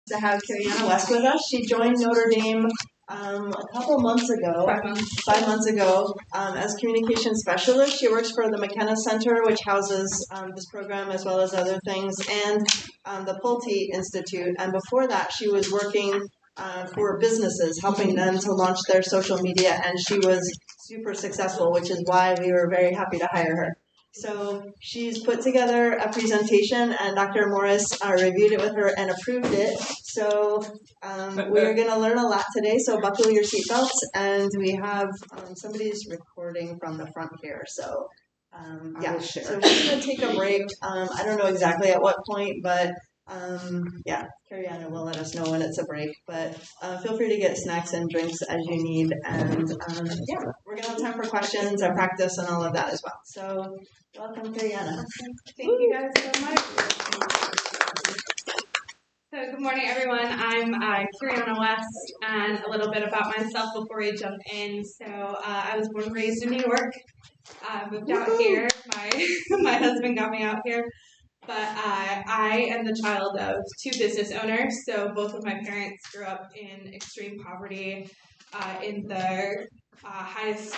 To have Kariana West with us. She joined Notre Dame a couple months ago, 5 months ago, as communication specialist. She works for the McKenna Center, which houses this program as well as other things, and the Pulte Institute. And before that, she was working for businesses, helping them to launch their social media, and she was super successful, which is why we were very happy to hire her. So she's put together a presentation, and Dr. Morris reviewed it with her and approved it. So we're going to learn a lot today, so buckle your seatbelts. And we have somebody's recording from the front here. So yeah, so we're going to take a break. I don't know exactly at what point, but yeah, Kariana will let us know when it's a break. But feel free to get snacks and drinks as you need. And yeah, we're going to have time for questions and practice and all of that as well. So welcome, Kariana. Thank you guys so much. So good morning, everyone. I'm Kariana West, and a little bit about myself before we jump in. So I was born and raised in New York. Moved out here. My husband got me out here. But I am the child of two business owners. So both of my parents grew up in extreme poverty in the highest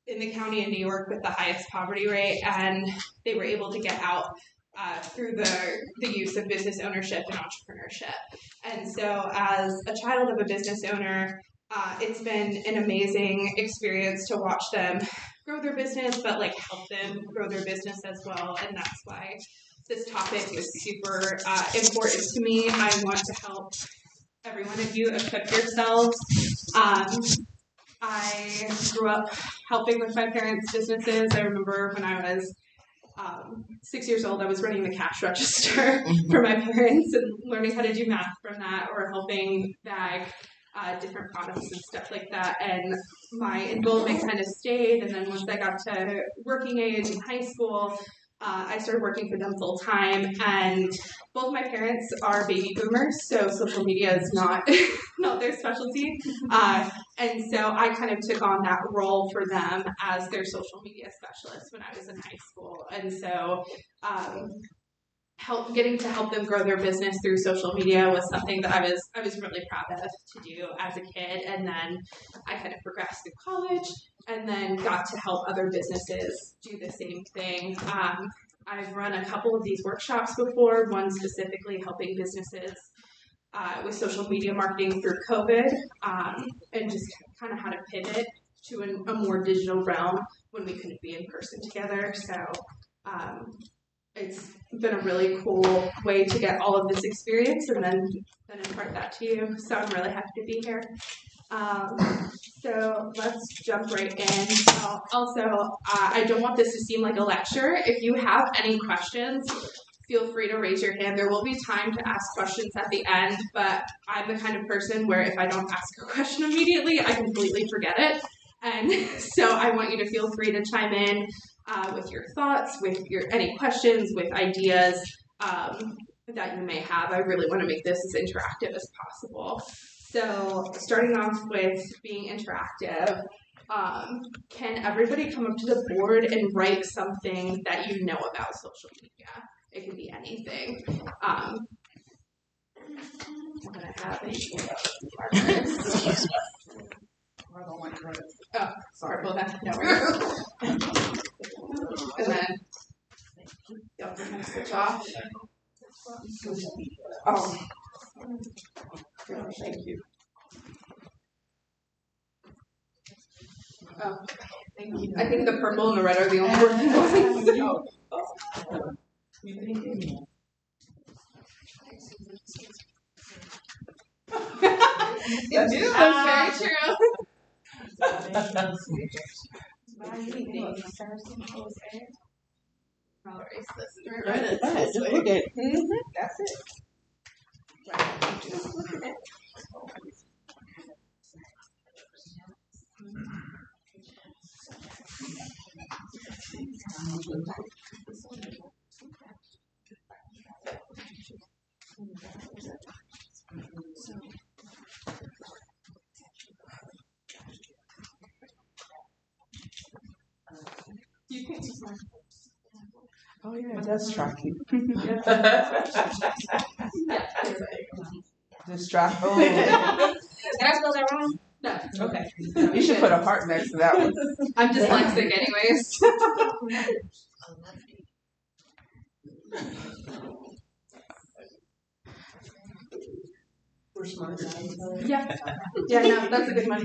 in the county in New York with the highest poverty rate, and they were able to get out through the use of business ownership and entrepreneurship. And so as a child of a business owner, it's been an amazing experience to watch them grow their business, but help them grow their business as well. And that's why this topic is super important to me. I want to help every one of you equip yourselves. I grew up helping with my parents' businesses. I remember when I was 6 years old, I was running the cash register for my parents and learning how to do math from that, or helping bag different products and stuff like that. And my involvement kind of stayed. And then once I got to working age in high school, I started working for them full time, and both my parents are baby boomers, so social media is not their specialty. And so I kind of took on that role for them as their social media specialist when I was in high school. And so getting to help them grow their business through social media was something that I was really proud of to do as a kid. And then I kind of progressed through college and then got to help other businesses do the same thing. I've run a couple of these workshops before, one specifically helping businesses with social media marketing through COVID, and just kind of how to pivot to a more digital realm when we couldn't be in person together. So it's been a really cool way to get all of this experience and then impart that to you. So I'm really happy to be here. So let's jump right in. Also, I don't want this to seem like a lecture. If you have any questions, feel free to raise your hand. There will be time to ask questions at the end, but I'm the kind of person where if I don't ask a question immediately, I completely forget it. And so I want you to feel free to chime in with your thoughts, with any questions, with ideas that you may have. I really want to make this as interactive as possible. So starting off with being interactive, can everybody come up to the board and write something that you know about social media? It can be anything. I'm going to have oh, sorry about that. No worries. And then you'll have to switch off. Oh, thank you. Oh, thank you. I think the purple and the red are the only working ones. That's very true. I'll erase this. Just look at it. That's it. Just look at it. You can use my Oh yeah, it does track you. Distract. Oh. Did I spell that wrong? No. Okay. You should put a heart next to that one. I'm dyslexic anyways. We're smart guys. Yeah. Yeah, no, that's a good one.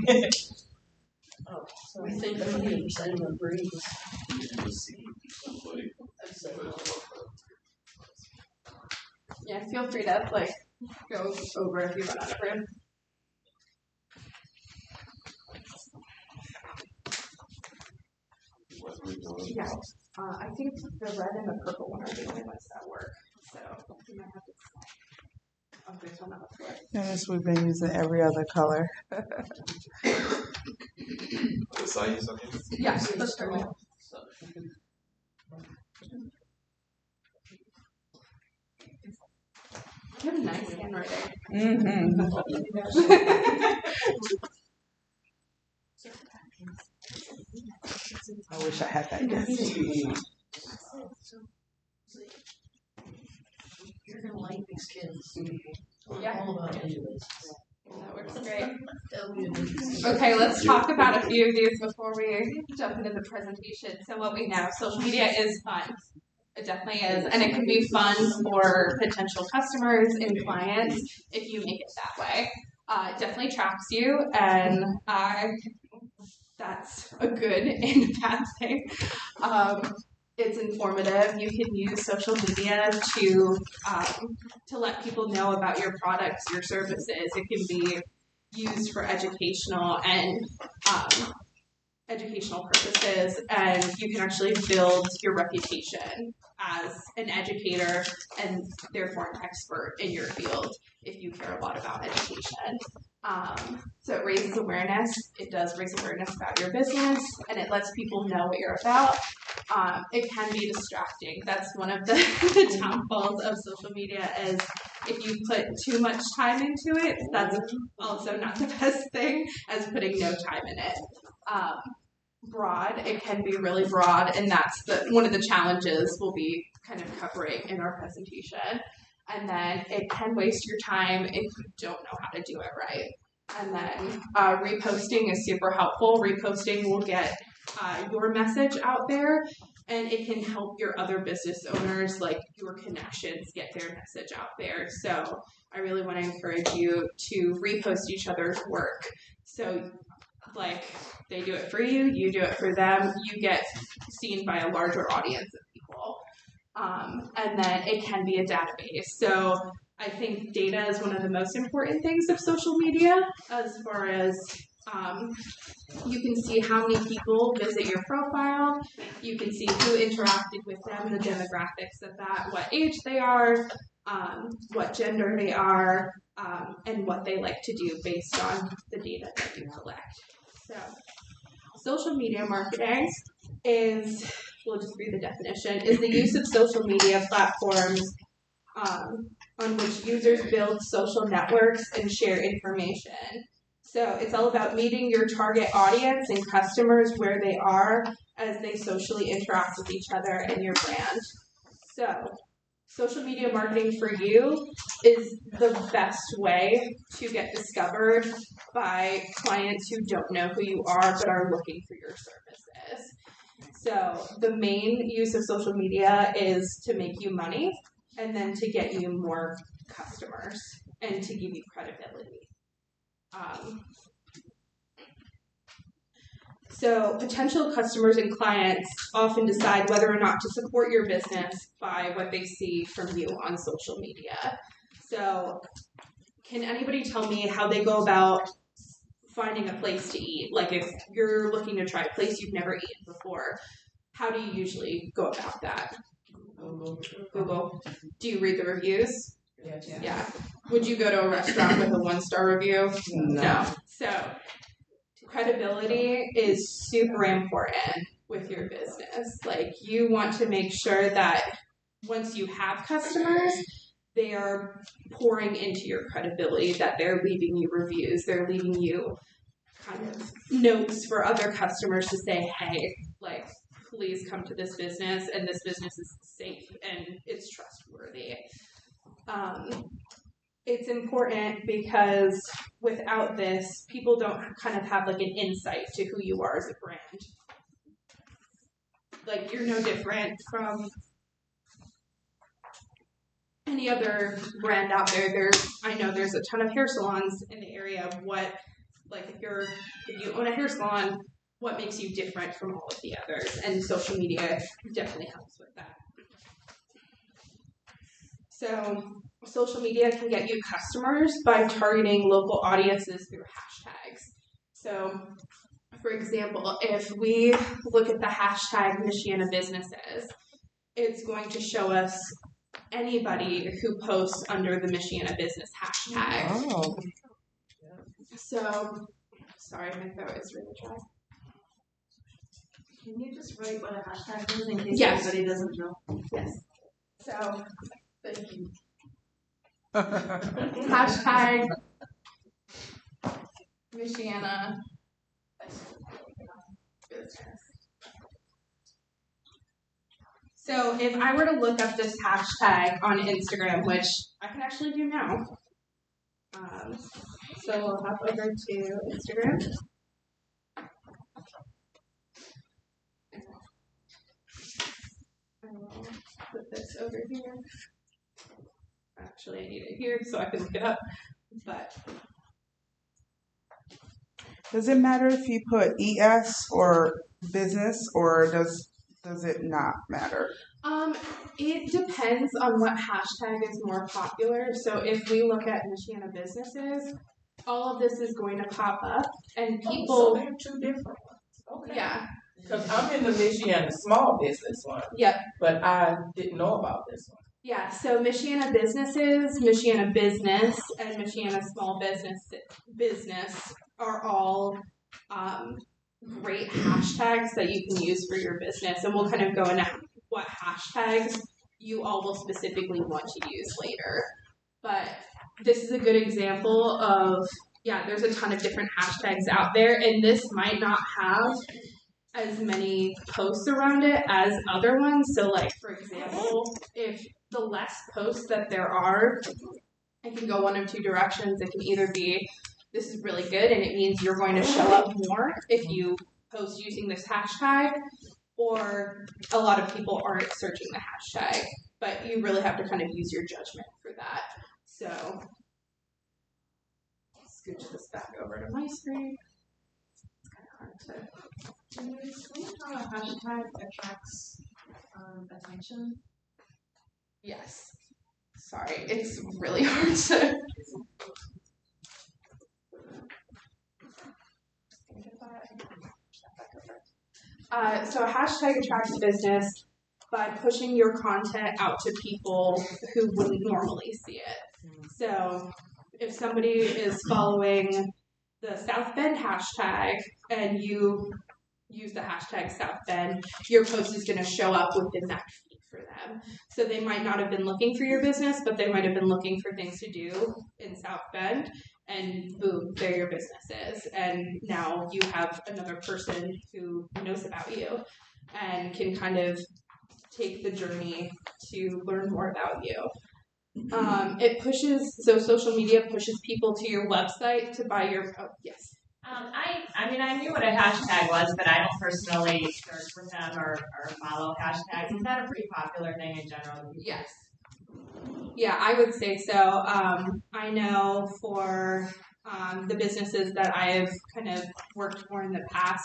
Oh, so I think 70% of them breathe. Yeah, feel free to go over if you run out of room. Yeah. I think the red and the purple one are the only ones that work. So you might have to. Oh, there's one on the floor. Yes, we've been using every other color. Yeah, let's try it. You have a nice handwriting. Mm-hmm. I wish I had that. You're gonna like these kids. Yeah. All about anyways. That works great. That'll be amazing. Okay, let's talk about a few of these before we jump into the presentation. So what we know, social media is fun. It definitely is. And it can be fun for potential customers and clients if you make it that way. It definitely tracks you, and that's a good and bad thing. It's informative. You can use social media to let people know about your products, your services. It can be used for educational and educational purposes, and you can actually build your reputation as an educator and therefore an expert in your field if you care a lot about education. So it raises awareness. It does raise awareness about your business, and it lets people know what you're about. It can be distracting. That's one of the downfalls of social media is if you put too much time into it, that's also not the best thing as putting no time in it. Broad, it can be really broad, and that's one of the challenges we'll be kind of covering in our presentation. And then it can waste your time if you don't know how to do it right. And then reposting is super helpful. Reposting will get your message out there, and it can help your other business owners, like your connections, get their message out there. So I really want to encourage you to repost each other's work. So they do it for you, you do it for them, you get seen by a larger audience of people. And then it can be a database. So I think data is one of the most important things of social media as far as you can see how many people visit your profile, you can see who interacted with them, the demographics of that, what age they are, what gender they are, and what they like to do based on the data that you collect. So, social media marketing is, we'll just read the definition, is the use of social media platforms on which users build social networks and share information. So it's all about meeting your target audience and customers where they are as they socially interact with each other and your brand. So social media marketing for you is the best way to get discovered by clients who don't know who you are but are looking for your services. So the main use of social media is to make you money and then to get you more customers and to give you credibility. So potential customers and clients often decide whether or not to support your business by what they see from you on social media. So can anybody tell me how they go about finding a place to eat? Like if you're looking to try a place you've never eaten before, how do you usually go about that? Google. Do you read the reviews? Yes. Yeah. Would you go to a restaurant with a 1-star review? No. So credibility is super important with your business. Like you want to make sure that once you have customers, they are pouring into your credibility, that they're leaving you reviews, they're leaving you kind of notes for other customers to say, hey, like, please come to this business, and this business is safe and it's trustworthy. it's important because without this, people don't kind of have like an insight to who you are as a brand. Like, you're no different from any other brand out there. I know there's a ton of hair salons in the area of what, like, if you own a hair salon, what makes you different from all of the others, and social media definitely helps with that. So social media can get you customers by targeting local audiences through hashtags. So for example, if we look at the hashtag Michiana Businesses, it's going to show us anybody who posts under the Michiana Business hashtag. Oh. So, sorry, my throat is really dry. Can you just write what a hashtag is in case Yes. anybody doesn't know? Yes. So, Thank you. hashtag Michiana Business. So if I were to look up this hashtag on Instagram, which I can actually do now, so we'll hop over to Instagram. I will put this over here. Actually, I need it here so I can look it up. But Does it matter if you put ES or business, or does it not matter? It depends on what hashtag is more popular. So if we look at Michiana Businesses, all of this is going to pop up, and people. So they're two different ones. Okay. Yeah. Because I'm in the Michiana small business one, Yep. but I didn't know about this one. Yeah. So Michiana Businesses, Michiana Business, and Michiana Small Business are all great hashtags that you can use for your business, and we'll kind of go into what hashtags you all will specifically want to use later. But this is a good example of, there's a ton of different hashtags out there, and this might not have as many posts around it as other ones. So like, for example, if the less posts that there are, it can go one of two directions. It can either be, this is really good and it means you're going to show up more if you post using this hashtag, or a lot of people aren't searching the hashtag, but you really have to kind of use your judgment for that. So, scooch this back over to my screen. It's kind of hard to. Can you explain how a hashtag attracts attention? Yes. Sorry, it's really hard to. So a hashtag attracts business by pushing your content out to people who wouldn't normally see it. So if somebody is following the South Bend hashtag and you use the hashtag South Bend, your post is going to show up within that feed for them. So they might not have been looking for your business, but they might have been looking for things to do in South Bend, and boom, there your business is. And now you have another person who knows about you and can kind of take the journey to learn more about you. It pushes, so social media pushes people to your website to buy your, yes. I knew what a hashtag was, but I don't personally search for them or follow hashtags. Is that a pretty popular thing in general? Yes. Yeah, I would say so. I know for the businesses that I've kind of worked for in the past,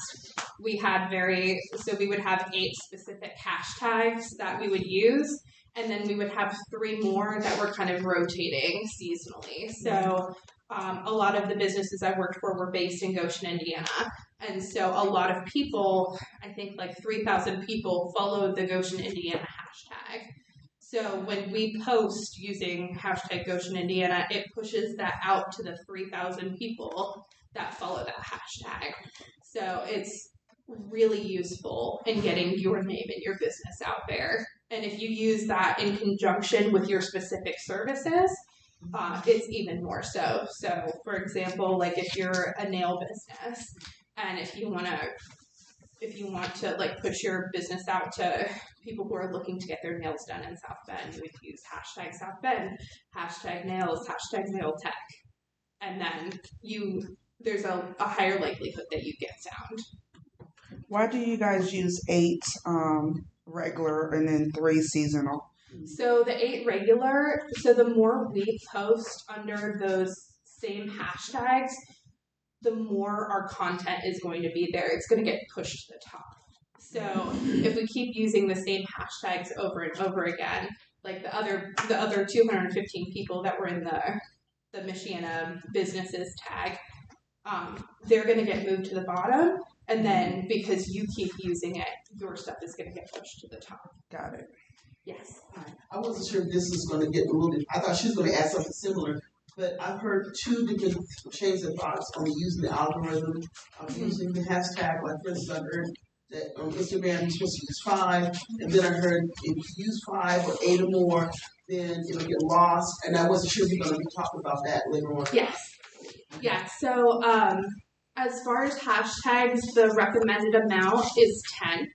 we would have 8 specific hashtags that we would use, and then we would have 3 more that were kind of rotating seasonally. So a lot of the businesses I worked for were based in Goshen, Indiana. And so a lot of people, I think like 3,000 people, followed the Goshen, Indiana hashtag. So when we post using hashtag Goshen, Indiana, it pushes that out to the 3,000 people that follow that hashtag. So it's really useful in getting your name and your business out there. And if you use that in conjunction with your specific services, it's even more so. So, for example, like if you're a nail business and if you want to if you want to like push your business out to people who are looking to get their nails done in South Bend, you would use hashtag South Bend, hashtag nails, hashtag nail tech. And then there's a higher likelihood that you get found. Why do you guys use 8 regular and then 3 seasonal? So the 8 regular, so the more we post under those same hashtags, the more our content is going to be there. It's going to get pushed to the top. So if we keep using the same hashtags over and over again, like the other 215 people that were in the Michiana businesses tag, they're going to get moved to the bottom. And then because you keep using it, your stuff is going to get pushed to the top. Got it. Yes. I wasn't sure if this was going to get a little bit. I thought she was going to ask something similar, but I've heard 2 different chains of thoughts on using the algorithm, of using the hashtag. Like, for instance, I heard that on Instagram you're supposed to use 5, and then I heard if you use 5 or 8 or more, then it'll get lost. And I wasn't sure if you're going to be talking about that later on. Yes. Yeah. So as far as hashtags, the recommended amount is 10.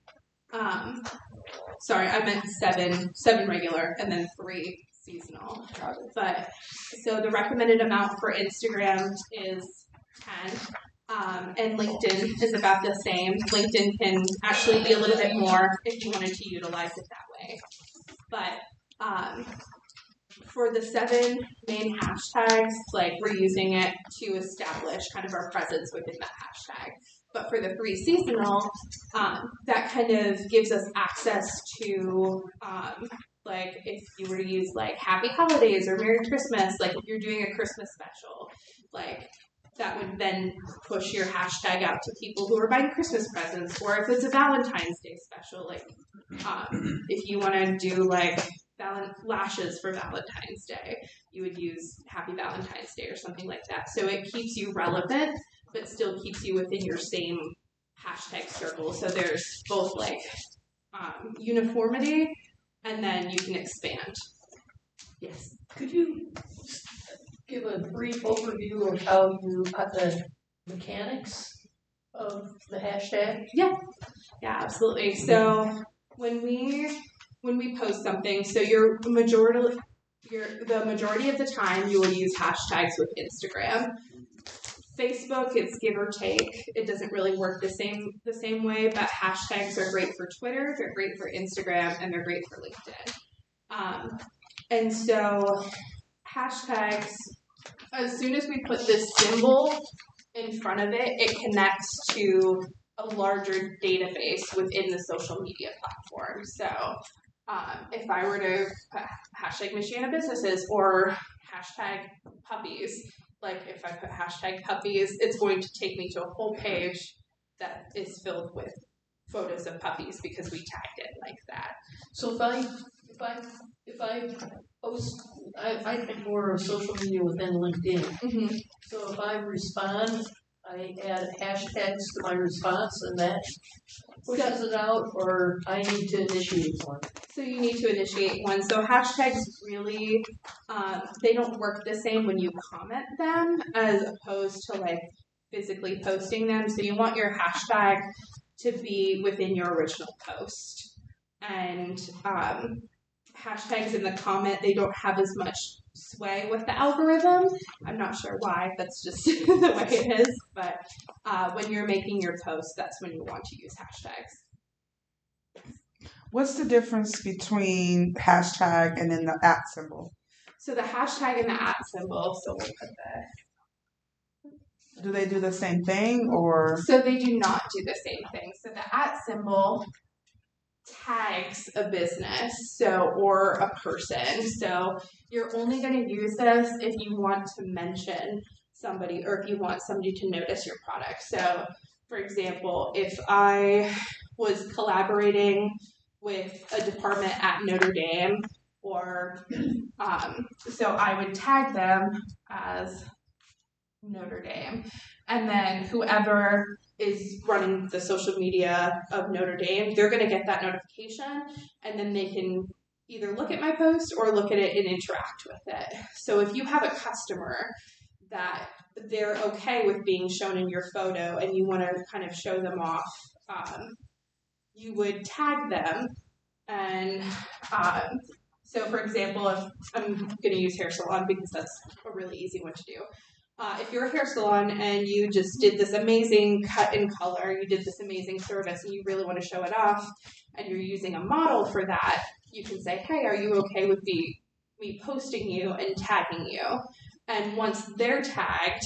Sorry, I meant 7 regular and then 3 seasonal. But so the recommended amount for Instagram is 10. And LinkedIn is about the same. LinkedIn can actually be a little bit more if you wanted to utilize it that way. But for the 7 main hashtags, like we're using it to establish kind of our presence within that hashtag. But for the 3 seasonal, that kind of gives us access to, like if you were to use like Happy Holidays or Merry Christmas, like if you're doing a Christmas special, like that would then push your hashtag out to people who are buying Christmas presents, or if it's a Valentine's Day special, like if you want to do like lashes for Valentine's Day, you would use Happy Valentine's Day or something like that. So it keeps you relevant, but still keeps you within your same hashtag circle. So there's both like uniformity, and then you can expand. Yes. Could you give a brief overview of how you got the mechanics of the hashtag? Yeah, absolutely. So when we post something, so the majority of the time you will use hashtags with Instagram. Facebook, it's give or take. It doesn't really work the same way, but hashtags are great for Twitter, they're great for Instagram, and they're great for LinkedIn. And so hashtags, as soon as we put this symbol in front of it, it connects to a larger database within the social media platform. So if I were to put hashtag Michiana businesses or hashtag puppies, like if I put hashtag puppies, it's going to take me to a whole page that is filled with photos of puppies because we tagged it like that. So if I post, I think more of social media within LinkedIn. Mm-hmm. So if I respond, I add hashtags to my response, and that pushes it out, or I need to initiate one. So you need to initiate one. So hashtags really, they don't work the same when you comment them as opposed to like physically posting them. So you want your hashtag to be within your original post. And hashtags in the comment, they don't have as much sway with the algorithm. I'm not sure why, that's just the way it is. But when you're making your post, that's when you want to use hashtags. What's the difference between hashtag and then the @ symbol? So the hashtag and the @ symbol, so we'll put Do they do the same thing, or? So they do not do the same thing. So the @ symbol tags a business, or a person. So you're only going to use this if you want to mention somebody or if you want somebody to notice your product. So, for example, if I was collaborating with a department at Notre Dame, or so I would tag them as Notre Dame, and then whoever is running the social media of Notre Dame, they're going to get that notification, and then they can either look at my post or look at it and interact with it. So if you have a customer that they're okay with being shown in your photo and you want to kind of show them off you would tag them. And so, for example, if I'm going to use hair salon because that's a really easy one to do. If you're a hair salon and you just did this amazing cut in color, you did this amazing service, and you really want to show it off, and you're using a model for that, you can say, hey, are you okay with me posting you and tagging you? And once they're tagged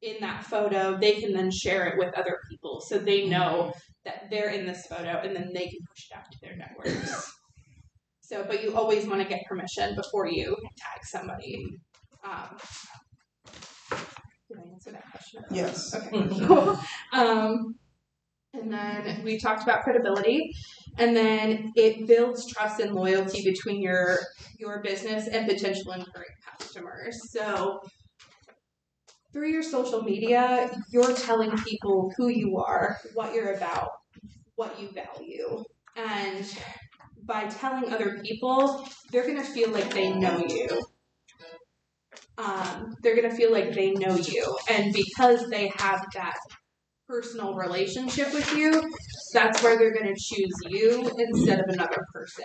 in that photo, they can then share it with other people so they know that they're in this photo, and then they can push it out to their networks. So, but you always want to get permission before you tag somebody. Did I answer that question? Yes. Okay, cool. And then we talked about credibility, and then it builds trust and loyalty between your business and potential and current customers. So through your social media, you're telling people who you are, what you're about, what you value, and by telling other people, they're going to feel like they know you. They're going to feel like they know you, and because they have that personal relationship with you, that's where they're going to choose you instead of another person.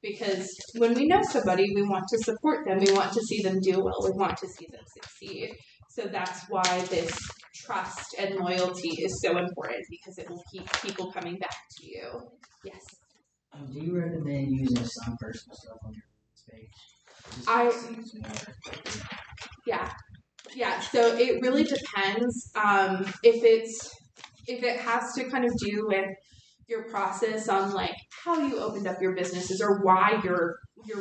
Because when we know somebody, we want to support them, we want to see them do well, we want to see them succeed. So that's why this trust and loyalty is so important, because it will keep people coming back to you. Yes? Do you recommend using some personal stuff on your page? Yeah, so it really depends. If it has to kind of do with your process on like how you opened up your businesses or why you're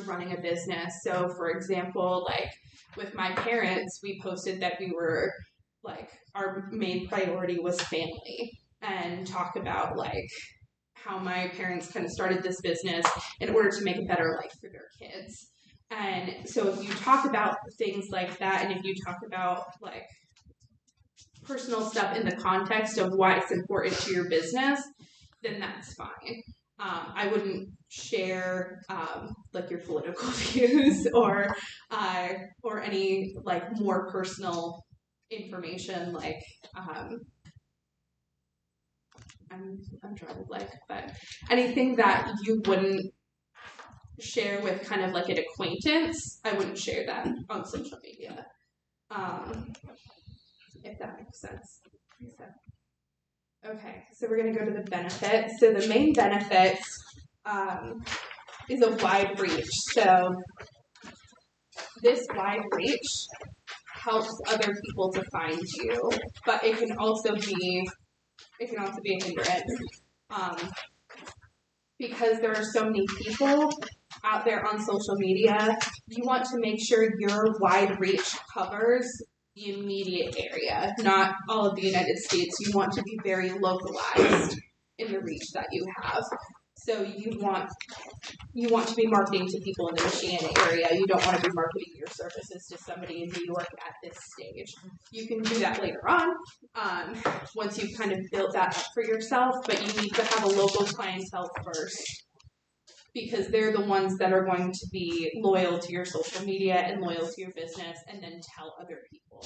running a business. So for example, like with my parents, we posted that we were like our main priority was family, and talk about like how my parents kind of started this business in order to make a better life for their kids. And so if you talk about things like that, and if you talk about like personal stuff in the context of why it's important to your business, then that's fine. I wouldn't share like your political views or any like more personal information like I'm trying to like, but anything that you wouldn't share with kind of like an acquaintance, I wouldn't share that on social media. If that makes sense. Okay, so we're going to go to the benefits. So the main benefits is a wide reach. So this wide reach helps other people to find you, but it can also be a hindrance. Because there are so many people out there on social media, you want to make sure your wide reach covers the immediate area, not all of the United States. You want to be very localized in the reach that you have. So you want to be marketing to people in the Michiana area. You don't want to be marketing your services to somebody in New York at this stage. You can do that later on, once you've kind of built that up for yourself, but you need to have a local clientele first, because they're the ones that are going to be loyal to your social media and loyal to your business, and then tell other people.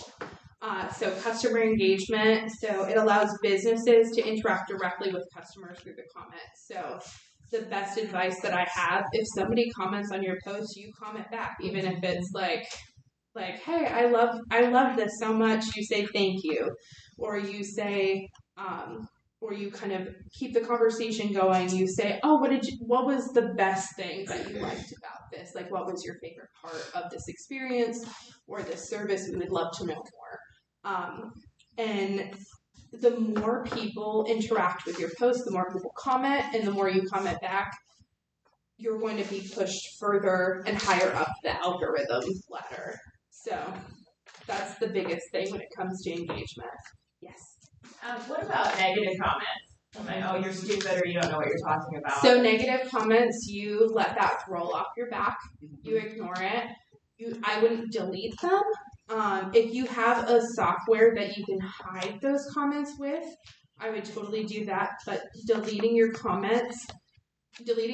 So customer engagement, so it allows businesses to interact directly with customers through the comments. So the best advice that I have, if somebody comments on your post, you comment back, even if it's like, hey, I love this so much, you say thank you, or you say, or you kind of keep the conversation going. You say, oh, what was the best thing that you liked about this? Like, what was your favorite part of this experience or this service? We would love to know more. And the more people interact with your post, the more people comment, and the more you comment back, you're going to be pushed further and higher up the algorithm ladder. So that's the biggest thing when it comes to engagement. Yes. What about negative comments? Like, oh, you're stupid, or you don't know what you're talking about. So negative comments, you let that roll off your back. You ignore it. I wouldn't delete them. If you have a software that you can hide those comments with, I would totally do that. But deleting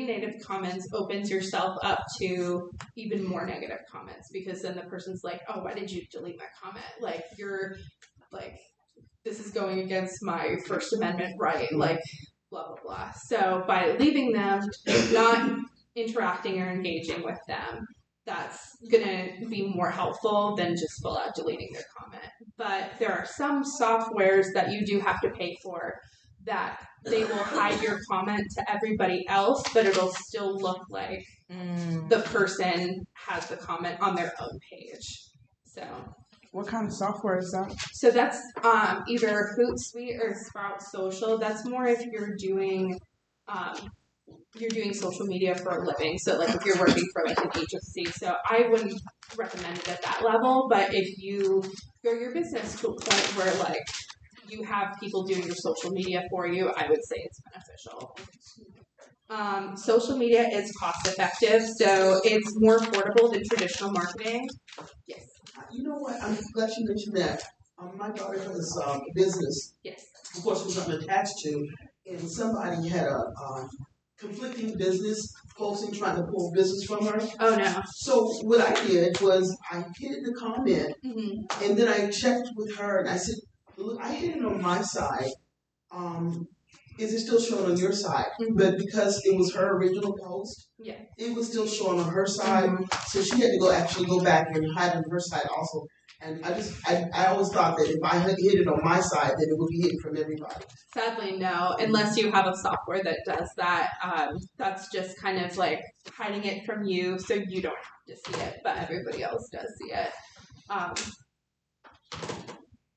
negative comments opens yourself up to even more negative comments, because then the person's like, oh, why did you delete my comment? Like, you're like, this is going against my First Amendment right. Like, blah, blah, blah. So by leaving them, not interacting or engaging with them, that's going to be more helpful than just full out deleting their comment. But there are some softwares that you do have to pay for that they will hide your comment to everybody else, but it'll still look like the person has the comment on their own page. So What kind of software is that? so that's either Hootsuite or Sprout Social. That's more if you're doing social media for a living. So like if you're working for like an agency. So I wouldn't recommend it at that level. But if you grow your business to a point where like you have people doing your social media for you, I would say it's beneficial. Social media is cost effective, so it's more affordable than traditional marketing. Yes. You know what? I'm glad you mentioned that. My daughter has a business, Yes. of course, was I'm attached to, and somebody had a conflicting business posting trying to pull business from her. Oh no. So what I did was I hid the comment, Mm-hmm. and then I checked with her, and I said, "Look, I hid it on my side. Is it still showing on your side?" Mm-hmm. But because it was her original post, Yeah. it was still showing on her side. Mm-hmm. So she had to actually go back and hide on her side also. And I always thought that if I had hid it on my side, then it would be hidden from everybody. Sadly, no. Unless you have a software that does that, that's just kind of like hiding it from you, so you don't have to see it, but everybody else does see it.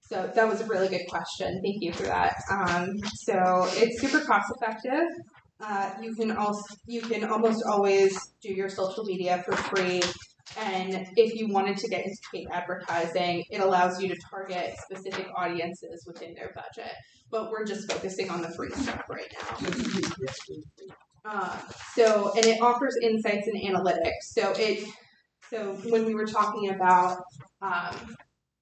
So that was a really good question. Thank you for that. So it's super cost effective. You can almost always do your social media for free. And if you wanted to get into paid advertising, it allows you to target specific audiences within their budget. But we're just focusing on the free stuff right now. And it offers insights and analytics. So when we were talking about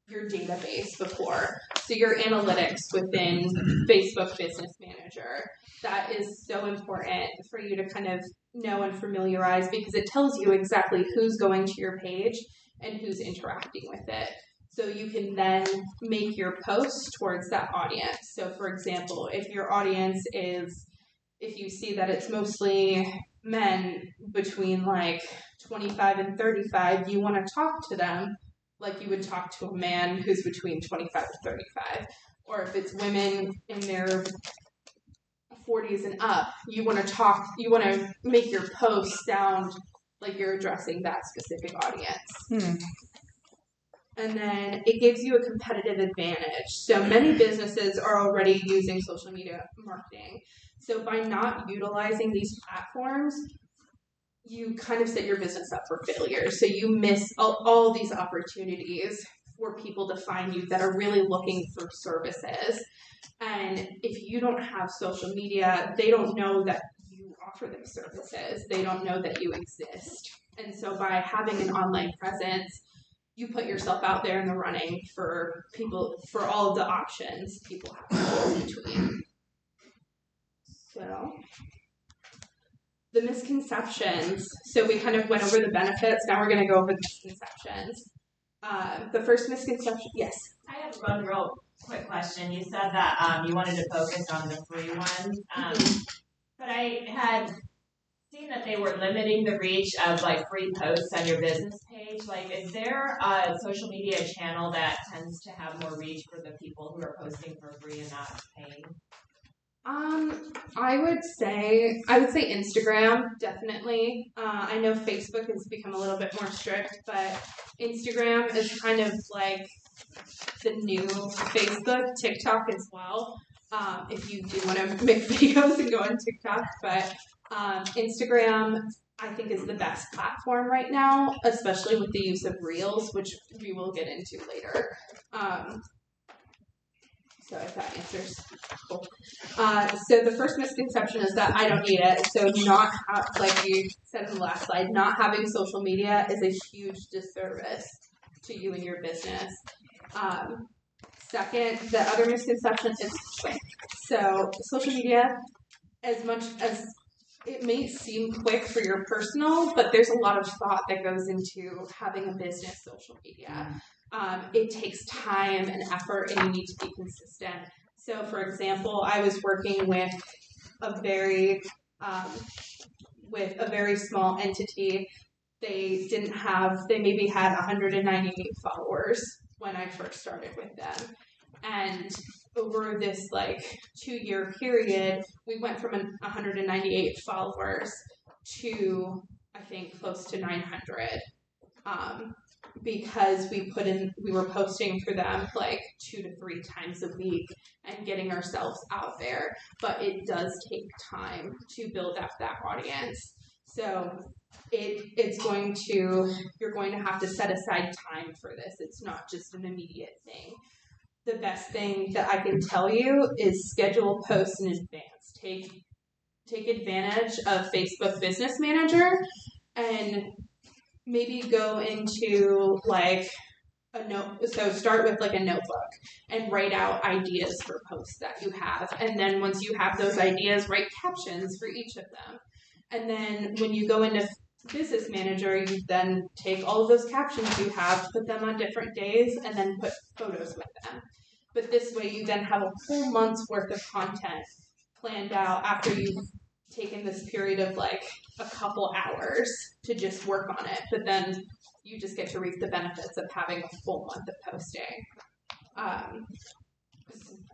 your database before, so your analytics within Facebook Business Manager, that is so important for you to kind of know and familiarize, because it tells you exactly who's going to your page and who's interacting with it. So you can then make your posts towards that audience. So for example, if your audience if you see that it's mostly men between like 25 and 35, you want to talk to them like you would talk to a man who's between 25 and 35. Or if it's women in their 40s and up, you want to make your post sound like you're addressing that specific audience. And then it gives you a competitive advantage. So many businesses are already using social media marketing. So by not utilizing these platforms, you kind of set your business up for failure. So you miss all these opportunities for people to find you that are really looking for services. And if you don't have social media, they don't know that you offer them services. They don't know that you exist. And so by having an online presence, you put yourself out there in the running for people, for all of the options people have to choose between. So the misconceptions. So we kind of went over the benefits. Now we're going to go over the misconceptions. The first misconception, yes? I have one real quick question. You said that you wanted to focus on the free ones, but I had seen that they were limiting the reach of like free posts on your business page. Like, is there a social media channel that tends to have more reach for the people who are posting for free and not paying? I would say Instagram, definitely. I know Facebook has become a little bit more strict, but Instagram is kind of like the new Facebook, TikTok as well. If you do want to make videos and go on TikTok, but Instagram, I think, is the best platform right now, especially with the use of Reels, which we will get into later. So if that answers, cool. So the first misconception is that I don't need it. So like you said in the last slide, not having social media is a huge disservice to you and your business. Second, the other misconception is quick. So social media, as much as it may seem quick for your personal, but there's a lot of thought that goes into having a business social media. It takes time and effort, and you need to be consistent. So, for example, I was working with a very with a very small entity. They maybe had 198 followers when I first started with them. And over this 2-year period, we went from 198 followers to I think close to 900. Because we were posting for them 2 to 3 times a week and getting ourselves out there. But it does take time to build up that audience. So you're going to have to set aside time for this. It's not just an immediate thing. The best thing that I can tell you is schedule posts in advance. Take advantage of Facebook Business Manager and maybe go into a note. So start with a notebook and write out ideas for posts that you have. And then once you have those ideas, write captions for each of them. And then when you go into Business Manager, you then take all of those captions you have, put them on different days, and then put photos with them. But this way you then have a whole month's worth of content planned out after you've taken this period of a couple hours to just work on it. But then you just get to reap the benefits of having a full month of posting.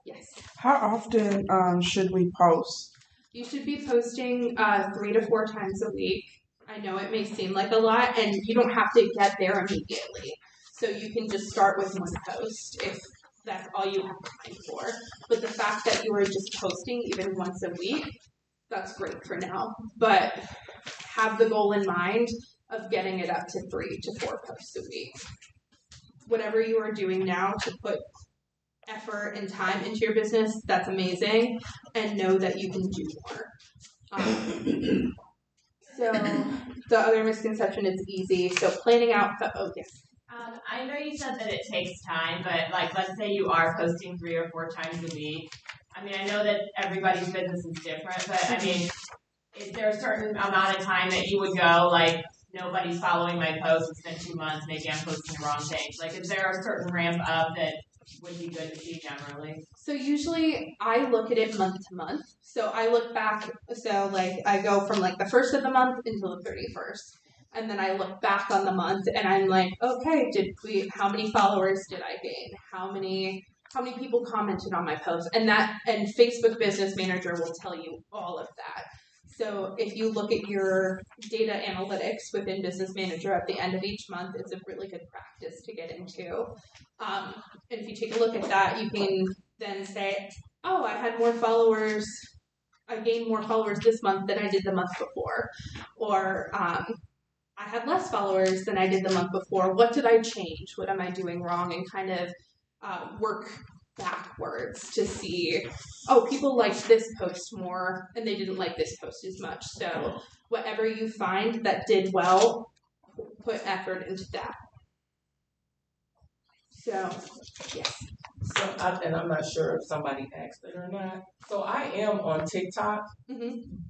Yes. How often should we post? You should be posting 3 to 4 times a week. I know it may seem like a lot, and you don't have to get there immediately. So you can just start with one post if that's all you have time for. But the fact that you are just posting even once a week, that's great for now. But have the goal in mind of getting it up to 3 to 4 posts a week. Whatever you are doing now to put effort and time into your business, that's amazing, and know that you can do more. So the other misconception is easy. So planning out yes. I know you said that it takes time, but let's say you are posting 3 or 4 times a week. I mean, I know that everybody's business is different, but I mean, is there a certain amount of time that you would go nobody's following my post, it's been 2 months, maybe I'm posting the wrong things? Is there a certain ramp up that would be good to see generally? So usually I look at it month to month. So I look back, so I go from the first of the month until the 31st. And then I look back on the month and I'm okay, how many followers did I gain? How many people commented on my post? And Facebook Business Manager will tell you all of that. So if you look at your data analytics within Business Manager at the end of each month, it's a really good practice to get into. And if you take a look at that, you can then say, oh, I had more followers. I gained more followers this month than I did the month before. Or I had less followers than I did the month before. What did I change? What am I doing wrong? And kind of work backwards to see, oh, people liked this post more and they didn't like this post as much. So whatever you find that did well, put effort into that. So, yes. So, and I'm not sure if somebody asked it or not. So I am on TikTok,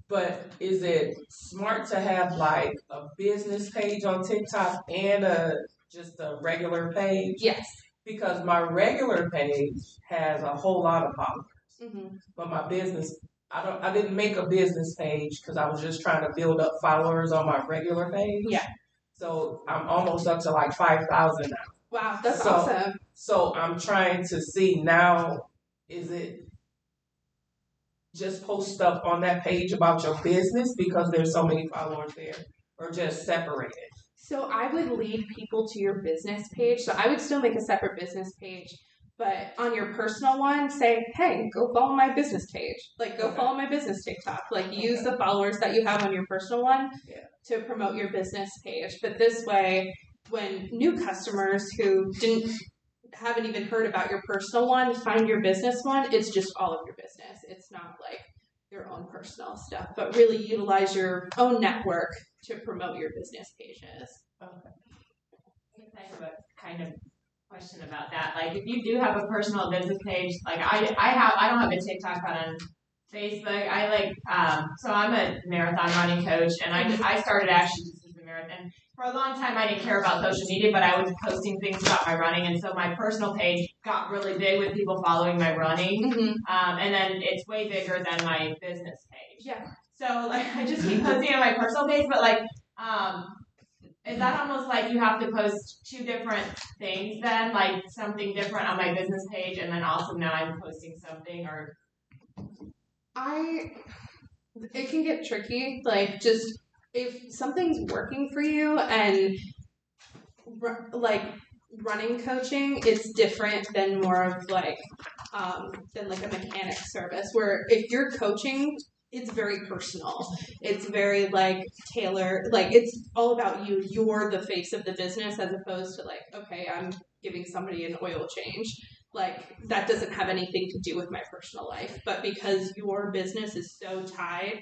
but is it smart to have a business page on TikTok and just a regular page? Yes. Because my regular page has a whole lot of followers, but my business, I didn't make a business page because I was just trying to build up followers on my regular page. Yeah. So I'm almost up to 5,000 now. Wow, that's awesome. So I'm trying to see now, is it just post stuff on that page about your business because there's so many followers there, or just separate it? So I would lead people to your business page. So I would still make a separate business page, but on your personal one, say, hey, go follow my business page. Go follow my business TikTok. Use the followers that you have on your personal one to promote your business page. But this way, when new customers who haven't even heard about your personal one find your business one, it's just all of your business. It's not your own personal stuff, but really utilize your own network to promote your business pages. Okay. I have a kind of question about that. If you do have a personal business page, I don't have a TikTok, but on Facebook, so I'm a marathon running coach, and I started actually just as a marathon different. And for a long time, I didn't care about social media, but I was posting things about my running, and so my personal page got really big with people following my running. And then it's way bigger than my business page. Yeah. So like I just keep posting on my personal page, but like is that almost like you have to post two different things then, like something different on my business page, and then also now I'm posting something, or it can get tricky. Like, just if something's working for you and like running coaching, it's different than more of like than like a mechanic service. Where if you're coaching, it's very personal. It's very like tailored. Like, it's all about you. You're the face of the business, as opposed to like, okay, I'm giving somebody an oil change. Like, that doesn't have anything to do with my personal life. But because your business is so tied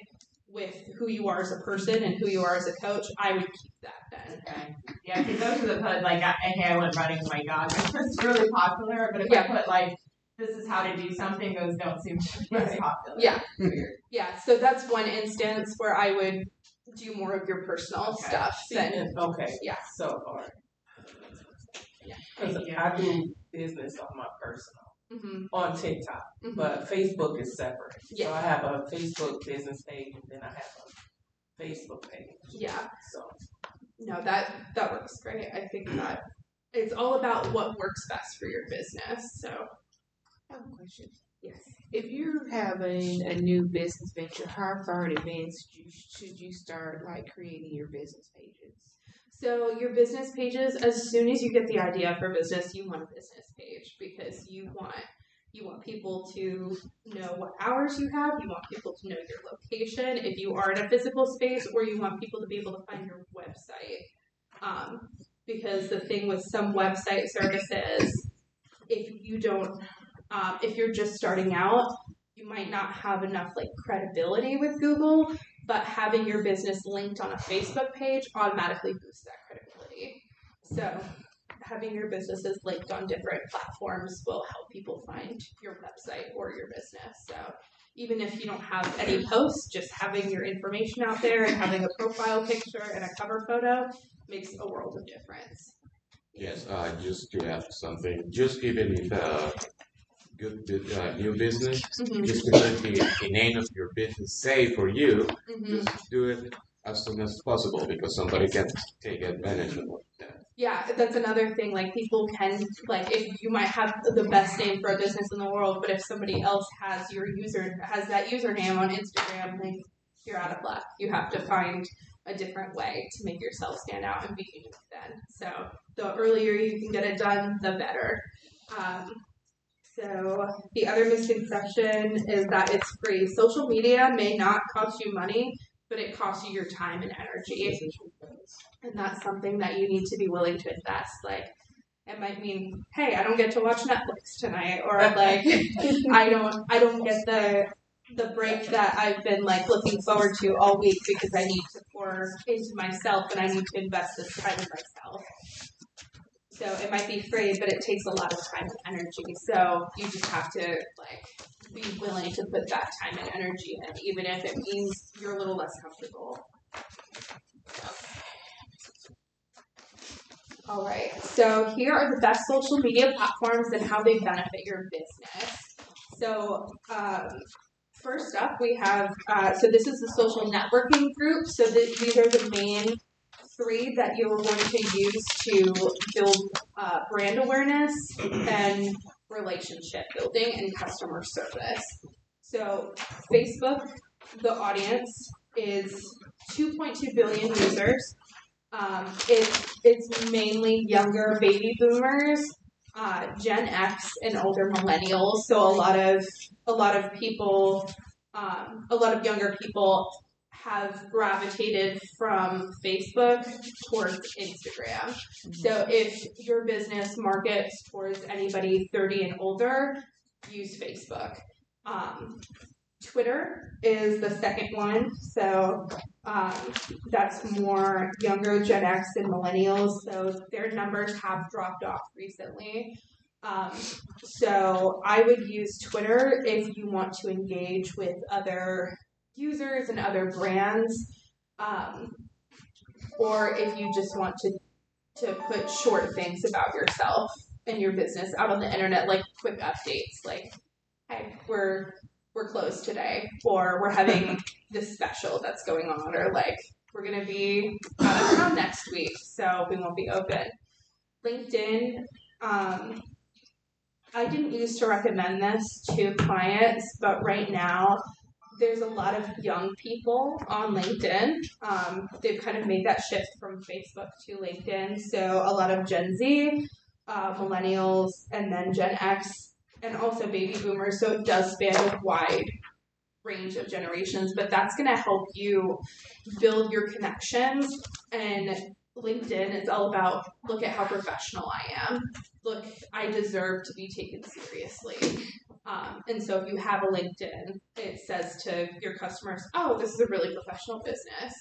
with who you are as a person and who you are as a coach, I would keep that then. okay. Yeah, because those are the posts, like, okay, I went running, oh my God, it's really popular, but if I put, like, this is how to do something, those don't seem to be as popular. Yeah. Yeah, so that's one instance where I would do more of your personal stuff. Okay. Yeah. So, all right. Yeah. Because I do business on my personal, on TikTok, but Facebook is separate. Yeah. So I have a Facebook business page, and then I have a Facebook page. Yeah. So. No, that works great. I think that it's all about what works best for your business. So, I have a question. yes. If you're having a new business venture, how far in advance should you start like creating your business pages? So your business pages, as soon as you get the idea for business, you want a business page, because you want people to know what hours you have. You want people to know your location if you are in a physical space, or you want people to be able to find your website. Because the thing with some website services, if you're just starting out, you might not have enough like credibility with Google, but having your business linked on a Facebook page automatically boosts that credibility. So having your businesses linked on different platforms will help people find your website or your business. So even if you don't have any posts, just having your information out there and having a profile picture and a cover photo makes a world of difference. Yes, just to add something, just even if good new business, just to put the name of your business safe for you, just do it as soon as possible, because somebody can take advantage of that. Yeah, that's another thing. Like, people can, like, if you might have the best name for a business in the world, but if somebody else has that username on Instagram, like, you're out of luck. You have to find a different way to make yourself stand out and be unique then. So the earlier you can get it done, the better. So the other misconception is that it's free. Social media may not cost you money, but it costs you your time and energy. And that's something that you need to be willing to invest. Like, it might mean, hey, I don't get to watch Netflix tonight, or like I don't get the break that I've been like looking forward to all week, because I need to pour into myself and I need to invest this time in myself. So it might be free, but it takes a lot of time and energy. So you just have to like be willing to put that time and energy in, even if it means you're a little less comfortable. All right, so here are the best social media platforms and how they benefit your business. So first up, we have, so this is the social networking group. So these are the main three that you're going to use to build brand awareness and relationship building and customer service. So Facebook, the audience is 2.2 billion users. It's mainly younger baby boomers, Gen X, and older millennials. So a lot of people, a lot of younger people have gravitated from Facebook towards Instagram. So if your business markets towards anybody 30 and older, use Facebook. Twitter is the second one. So that's more younger Gen X and millennials. So their numbers have dropped off recently. So I would use Twitter if you want to engage with other users and other brands. or if you just want to put short things about yourself and your business out on the internet, like quick updates, like, hey, we're closed today, or we're having this special that's going on, or like we're gonna be out of town next week, so we won't be open. LinkedIn, I didn't used to recommend this to clients, but right now there's a lot of young people on LinkedIn. They've kind of made that shift from Facebook to LinkedIn. So a lot of Gen Z, millennials, and then Gen X, and also baby boomers. So it does span a wide range of generations, but that's going to help you build your connections. And LinkedIn is all about, look at how professional I am. Look, I deserve to be taken seriously. And so if you have a LinkedIn, it says to your customers, oh, this is a really professional business.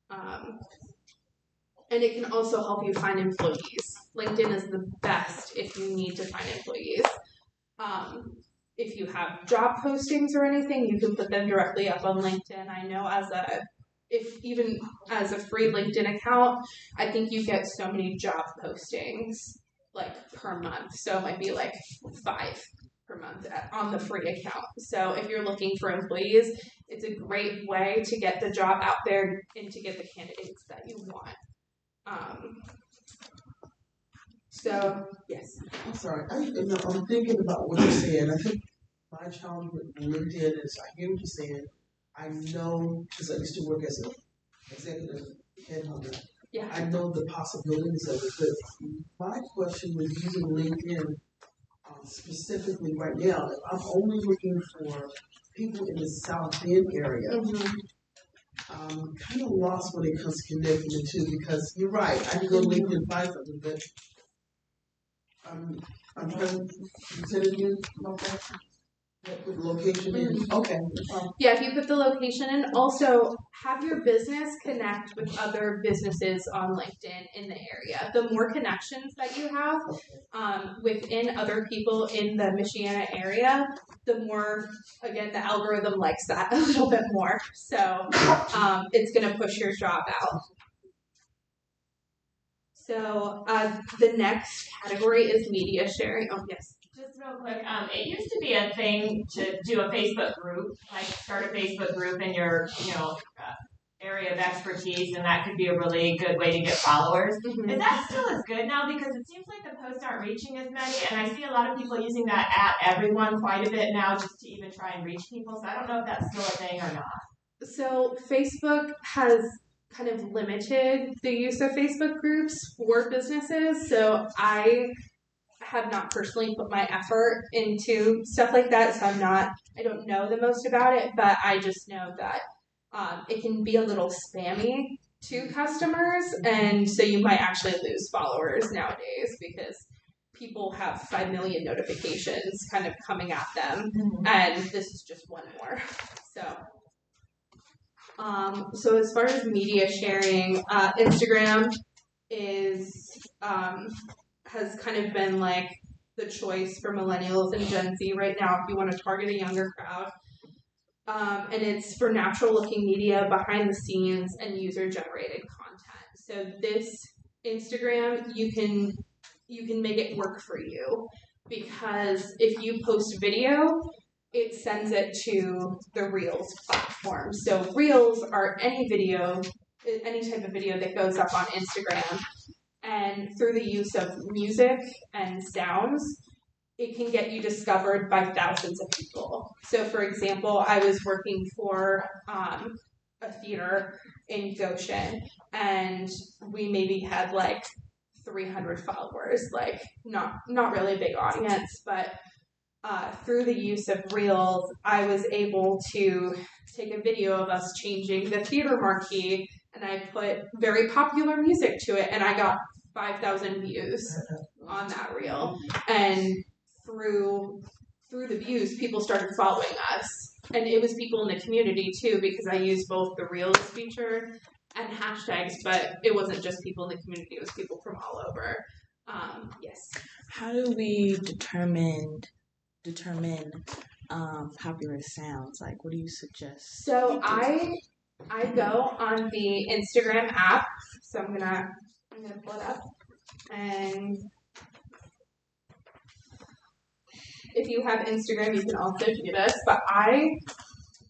And it can also help you find employees. LinkedIn is the best if you need to find employees. If you have job postings or anything, you can put them directly up on LinkedIn. I know even as a free LinkedIn account, I think you get so many job postings like per month. So it might be like 5 per month on the free account. So if you're looking for employees, it's a great way to get the job out there and to get the candidates that you want. So yes. I'm sorry. I'm thinking about what you're saying. I think my challenge with LinkedIn is I hear what you're saying. I know because I used to work as an executive headhunter. Yeah. I know the possibilities of it, but my question with using LinkedIn specifically right now, if I'm only looking for people in the South Bend area, I'm kind of lost when it comes to connecting the two because you're right. I can go to LinkedIn and find something, but I'm trying to send it in. Okay. Put the location in. Okay. Yeah, if you put the location in, also have your business connect with other businesses on LinkedIn in the area. The more connections that you have within other people in the Michiana area, the more, again, the algorithm likes that a little bit more. So it's going to push your job out. So the next category is media sharing. Oh, yes. Just real quick, it used to be a thing to do a Facebook group, like start a Facebook group in your, area of expertise, and that could be a really good way to get followers. Mm-hmm. Is that still as good now? Because it seems like the posts aren't reaching as many, and I see a lot of people using that at everyone quite a bit now just to even try and reach people, so I don't know if that's still a thing or not. So Facebook has kind of limited the use of Facebook groups for businesses, so I have not personally put my effort into stuff like that, so I don't know the most about it, but I just know that it can be a little spammy to customers, and so you might actually lose followers nowadays because people have 5 million notifications kind of coming at them, and this is just one more. So as far as media sharing, Instagram has kind of been like the choice for millennials and Gen Z right now if you want to target a younger crowd. And it's for natural looking media, behind the scenes, and user generated content. So this Instagram, you can make it work for you, because if you post video, it sends it to the Reels platform. So Reels are any type of video that goes up on Instagram. And through the use of music and sounds, it can get you discovered by thousands of people. So for example, I was working for a theater in Goshen, and we maybe had like 300 followers, like not really a big audience, but through the use of Reels, I was able to take a video of us changing the theater marquee, and I put very popular music to it, and I got 5,000 views on that reel. And through the views, people started following us. And it was people in the community too, because I used both the Reels feature and hashtags, but it wasn't just people in the community, it was people from all over. Yes. How do we determine popular sounds? Like, what do you suggest? So I I go on the Instagram app, so I'm gonna pull it up, and if you have Instagram, you can also do this. But I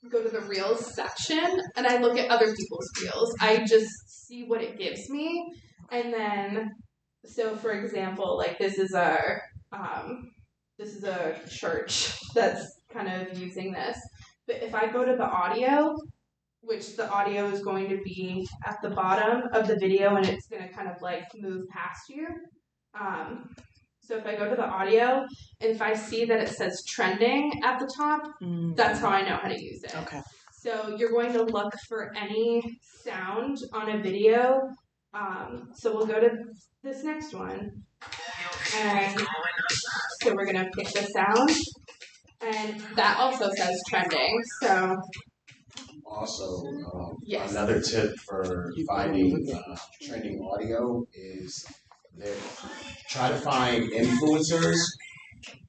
go to the Reels section and I look at other people's Reels. I just see what it gives me, and then so for example, like this is a church that's kind of using this. But if I go to the audio, which the audio is going to be at the bottom of the video and it's going to kind of like move past you. So if I go to the audio and if I see that it says trending at the top, that's how I know how to use it. Okay. So you're going to look for any sound on a video. So we'll go to this next one. And so we're going to pick the sound. And that also says trending. So also, yes. Another tip for finding trending audio is that try to find influencers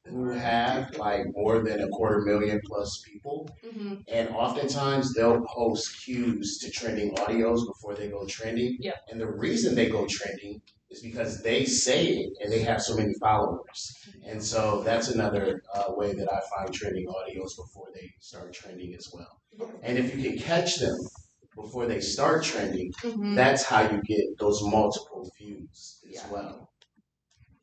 who have like more than 250,000 plus people, and oftentimes they'll post cues to trending audios before they go trending. Yep. And the reason they go trending is because they say it and they have so many followers. And so that's another way that I find trending audios before they start trending as well. And if you can catch them before they start trending, that's how you get those multiple views as well.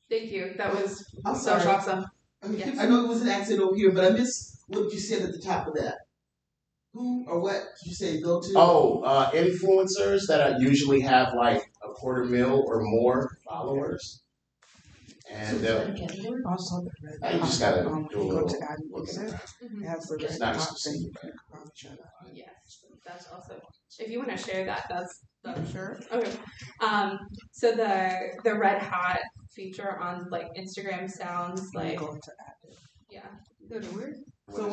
Thank you. That was I'm so sorry. awesome. Yes. I know it was an accent over here, but I missed what you said at the top of that. Who or what did you say go to? Influencers that usually have like 250,000 or more followers. And also the red. you just gotta do a little. Go to add music. It has the It's red not top specific. thing. Yes, that's also. If you want to share that, that's sure. Okay. So the red hot feature on like Instagram sounds like. Go to add it. Yeah. Go to where? So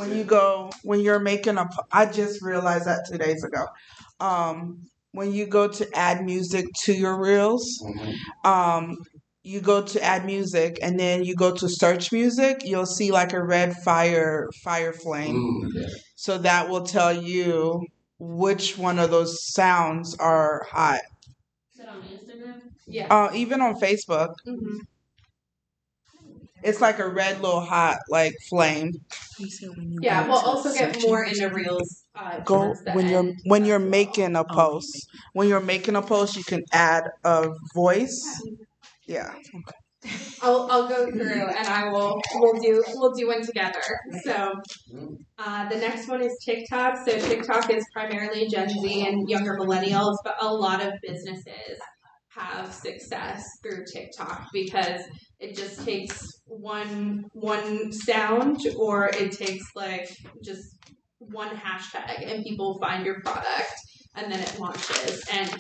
when you're making I just realized that 2 days ago. When you go to add music to your reels, you go to add music and then you go to search music, you'll see like a red fire flame. So that will tell you which one of those sounds are hot. Is that on Instagram? Yeah. Even on Facebook. It's like a red little hot like flame. Yeah, we'll also get more into reels. Go when you're making a post. When you're making a post, you can add a voice. Yeah. I'll go through and we'll do one together. So the next one is TikTok. So TikTok is primarily Gen Z and younger millennials, but a lot of businesses have success through TikTok because it just takes one sound or it takes like just one hashtag and people find your product and then it launches, and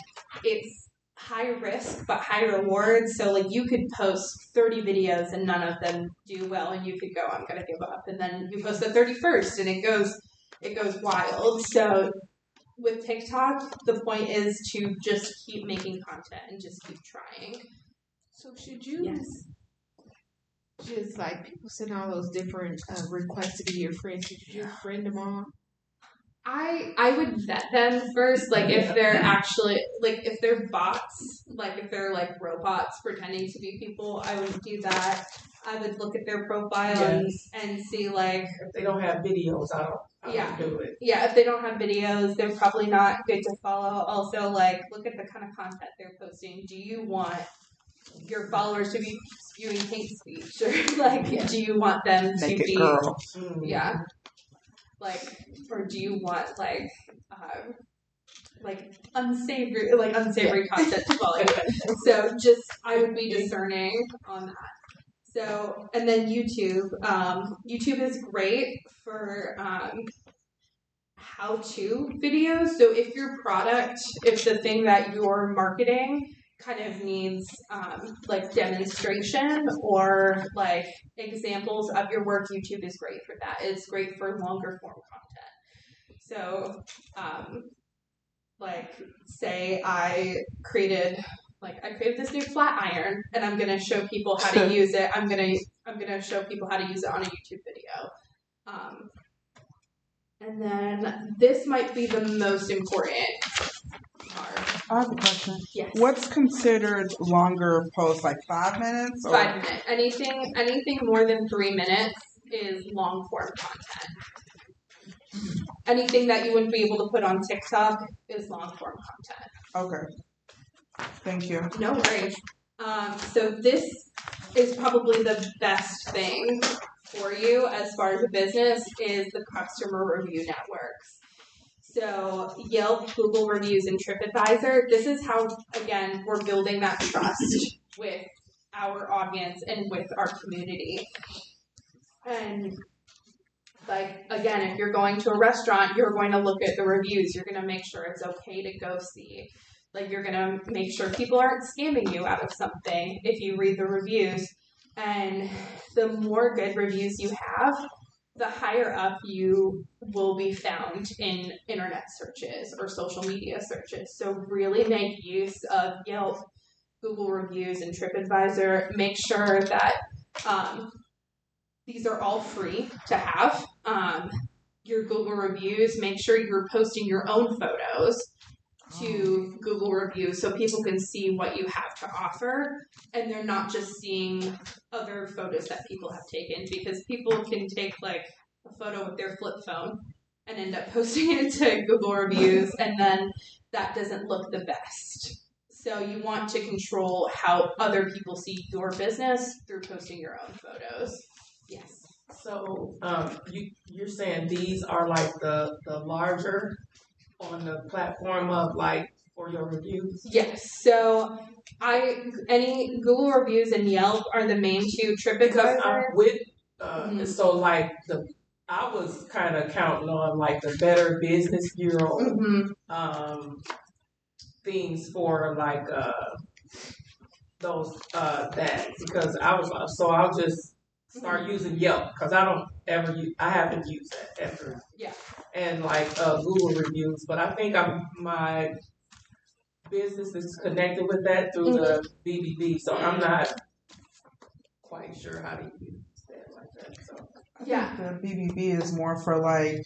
it's high risk but high reward. So like you could post 30 videos and none of them do well and you could go, I'm gonna give up, and then you post the 31st and it goes wild. So with TikTok, the point is to just keep making content and just keep trying. So should you just like people send all those different requests to be your friends, should you just friend them all? I would vet them first, like if they're actually like if they're bots, like if they're like robots pretending to be people, I wouldn't do that. I would look at their profile and see like if they don't have videos, I don't do it. Yeah, if they don't have videos, they're probably not good to follow. Also, like look at the kind of content they're posting. Do you want your followers to be spewing hate speech, or like do you want them to Make it be girl. like, or do you want unsavory content to follow? So just I would be discerning on that. So and then YouTube. YouTube is great for how-to videos. So if the thing that you're marketing kind of needs like demonstration or like examples of your work, YouTube is great for that. It's great for longer form content. So like say I created this new flat iron and I'm gonna show people how to use it. I'm gonna show people how to use it on a YouTube video. And then this might be the most important part. I have a question. Yes. What's considered longer posts, like 5 minutes? Or? 5 minutes. Anything more than 3 minutes is long form content. Anything that you wouldn't be able to put on TikTok is long form content. Okay. Thank you. No worries. So this is probably the best thing for you as far as a business is the customer review networks. So Yelp, Google reviews, and TripAdvisor, this is how, again, we're building that trust with our audience and with our community. And like, again, if you're going to a restaurant, you're going to look at the reviews. You're going to make sure it's okay to go see. Like, you're going to make sure people aren't scamming you out of something if you read the reviews. And the more good reviews you have, the higher up you will be found in internet searches or social media searches. So really make use of Yelp, Google reviews, and TripAdvisor. Make sure that these are all free to have. Your Google reviews, make sure you're posting your own photos to Google reviews so people can see what you have to offer and they're not just seeing other photos that people have taken, because people can take like a photo with their flip phone and end up posting it to Google reviews and then that doesn't look the best. So you want to control how other people see your business through posting your own photos. Yes. So you're saying these are like the larger on the platform of like for your reviews? Yes. So any Google reviews and Yelp are the main two. TripAdvisor. So like I was kind of counting on like the Better Business Bureau things for like those that, because I'll just start using Yelp because I haven't used that ever. Yeah. And like Google reviews, but I think my business is connected with that through the BBB, so I'm not quite sure how to use that like that. So yeah, the BBB is more for like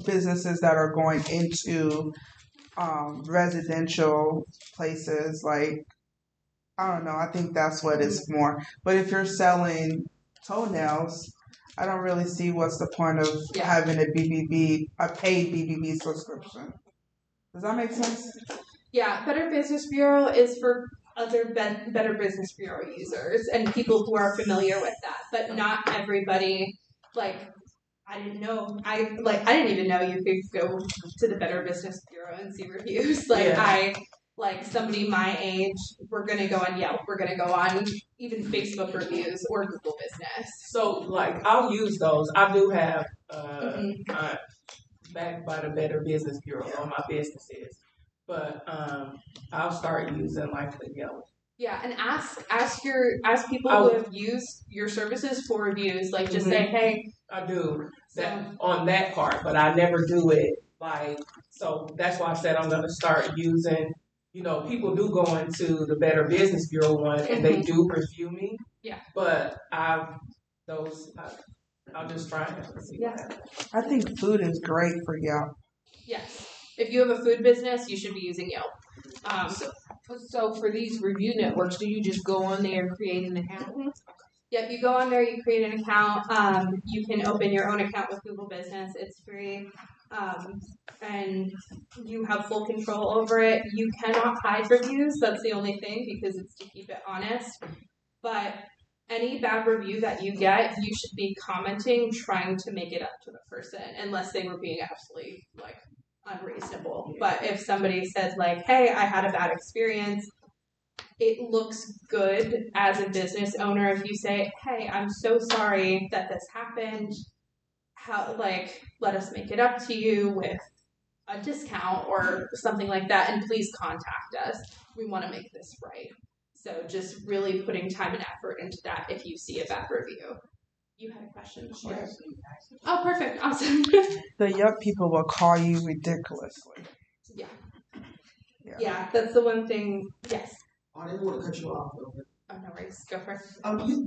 businesses that are going into residential places. Like I don't know, I think that's what it's more. But if you're selling toenails, I don't really see what's the point of having a paid BBB subscription. Does that make sense? Yeah, Better Business Bureau is for other Better Business Bureau users and people who are familiar with that, but not everybody. Like, I didn't even know you could go to the Better Business Bureau and see reviews. Like somebody my age, we're going to go on Yelp. We're going to go on even Facebook reviews or Google Business. So, like, I'll use those. I do have backed by the Better Business Bureau on my businesses. But I'll start using, like, the Yelp. Yeah, and ask people who have used your services for reviews. Like, just say, hey. I do that on that part, but I never do it, like, so that's why I said I'm going to start using. You know, people do go into the Better Business Bureau one and they do review me. Yeah. But I'll just try and see. Yeah. I think food is great for Yelp. Yes. If you have a food business, you should be using Yelp. So for these review networks, do you just go on there and create an account? Yep, you go on there, you create an account. You can open your own account with Google Business. It's free. And you have full control over it. You cannot hide reviews. That's the only thing, because it's to keep it honest. But any bad review that you get, you should be commenting, trying to make it up to the person, unless they were being absolutely like unreasonable. But if somebody says like, hey, I had a bad experience, it looks good as a business owner if you say, hey, I'm so sorry that this happened. Let us make it up to you with a discount or something like that, and please contact us. We want to make this right. So just really putting time and effort into that if you see a bad review. You had a question before. Yes. Oh, perfect. Awesome. The Yelp people will call you ridiculously. Yeah, that's the one thing. Yes. I didn't want to cut you off, though. no worries. Go for it.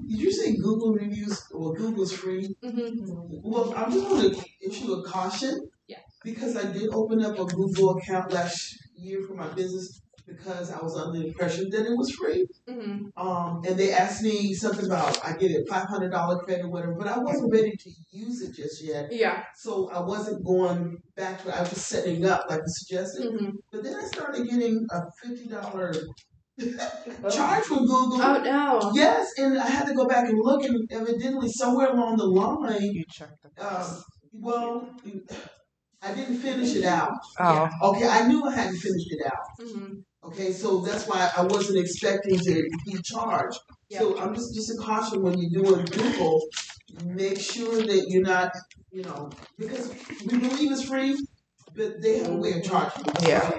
Did you say Google reviews or Google's free? Well, I'm just going to issue a caution. Yeah. Because I did open up a Google account last year for my business because I was under the impression that it was free. And they asked me something about I get a $500 credit or whatever, but I wasn't ready to use it just yet. Yeah. So I wasn't going back to it. I was just setting it up like you suggested. But then I started getting a $50 charge from Google. Oh no. Yes, and I had to go back and look, and evidently somewhere along the line, You checked the well, I didn't finish it out. Oh. Okay, I knew I hadn't finished it out. Okay, so that's why I wasn't expecting to be charged. So I'm just a caution when you're doing Google, make sure that you're not, because we believe it's free, but they have a way of charging. Yeah.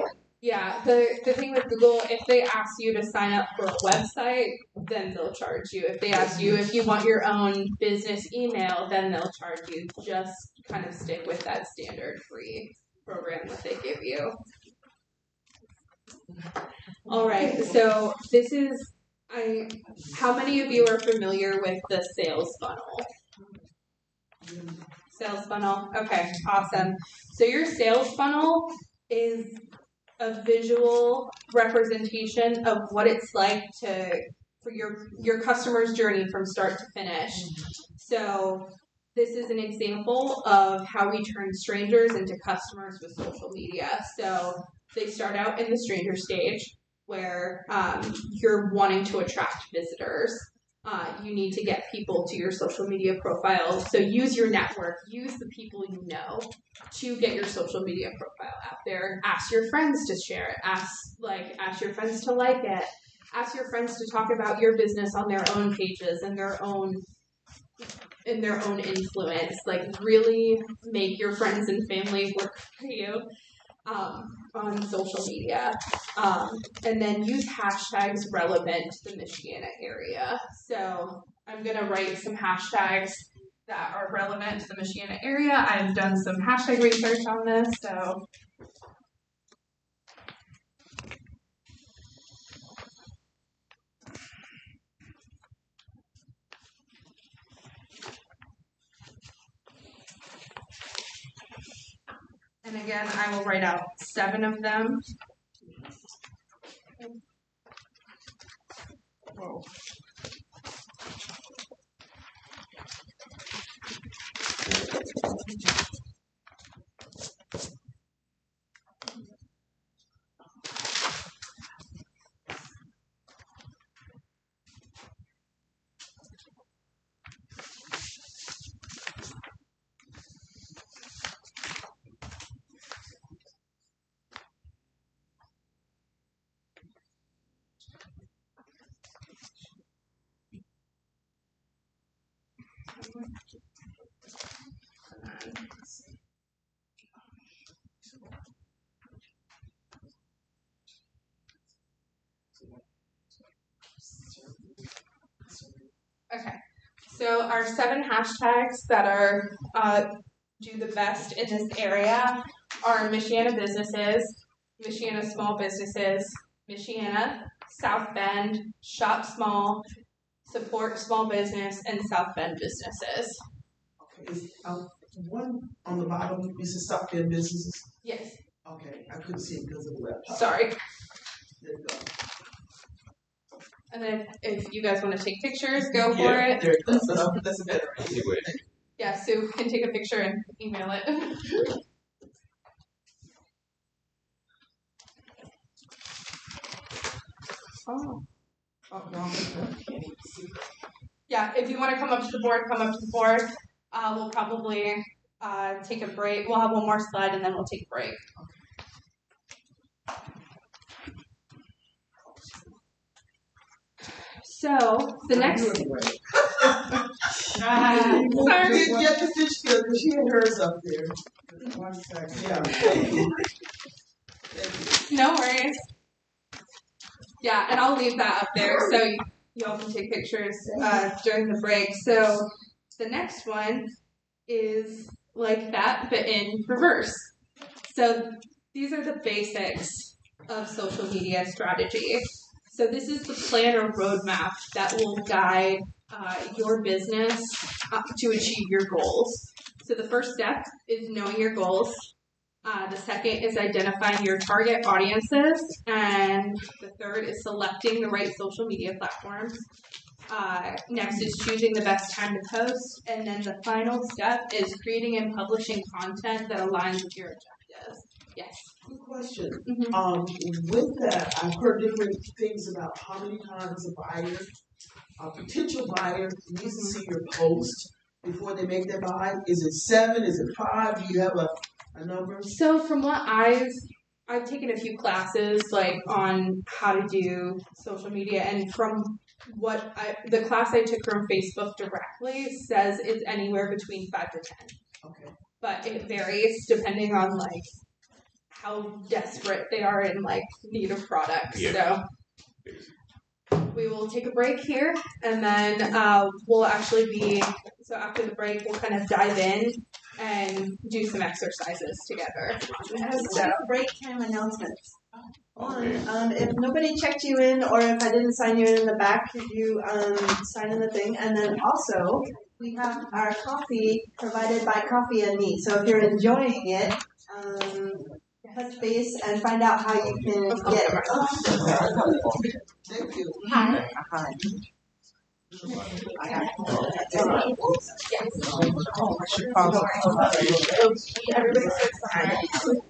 Yeah, the thing with Google, if they ask you to sign up for a website, then they'll charge you. If they ask you if you want your own business email, then they'll charge you. Just kind of stick with that standard free program that they give you. All right, so this is, how many of you are familiar with the sales funnel? Sales funnel, okay, awesome. So your sales funnel is a visual representation of what it's like for your customer's journey from start to finish. So this is an example of how we turn strangers into customers with social media. So they start out in the stranger stage where you're wanting to attract visitors. You need to get people to your social media profiles. So use your network, use the people you know to get your social media profile out there. Ask your friends to share it. Ask your friends to like it. Ask your friends to talk about your business on their own pages and their own influence. Like really make your friends and family work for you on social media. And then use hashtags relevant to the Michiana area. So I'm going to write some hashtags that are relevant to the Michiana area. I've done some hashtag research on this, so. And again, I will write out 7 of them. Whoa. Okay, so our 7 hashtags that are do the best in this area are Michiana businesses, Michiana small businesses, Michiana, South Bend, shop small, support small business, and South Bend businesses. Okay, is one on the bottom is the South Bend businesses? Yes. Okay, I couldn't see it because of the laptop. Sorry. There you go. And then if you guys want to take pictures, go for it. There it goes. That's a better idea. Yeah, Sue can take a picture and email it. Oh. Yeah, if you want to come up to the board, come up to the board. We'll probably take a break. We'll have one more slide and then we'll take a break. So the next. Sorry. Yeah, because she had hers up there. 1 second. Yeah. Thank you. No worries. Yeah, and I'll leave that up there so you all can take pictures during the break. So the next one is like that, but in reverse. So these are the basics of social media strategy. So this is the plan or roadmap that will guide your business to achieve your goals. So the first step is knowing your goals. The second is identifying your target audiences. And the third is selecting the right social media platforms. Next is choosing the best time to post. And then the final step is creating and publishing content that aligns with your objectives. Yes. Good question. Mm-hmm. With that, I've heard different things about how many times a potential buyer needs to see your post before they make their buy. Is it 7? Is it 5? Do you have a number? So from what I've taken a few classes like on how to do social media, and from what the class I took from Facebook directly says it's anywhere between 5 to 10. Okay. But it varies depending on like how desperate they are in like need of products. Yeah. So we will take a break here, and then we'll actually be, so after the break we'll kind of dive in and do some exercises together. So break time announcements. One, if nobody checked you in, or if I didn't sign you in the back, you sign in the thing. And then also, we have our coffee provided by Coffee and Me. So if you're enjoying it, touch base and find out how you can get it. Thank you. Hi. Everybody's so excited.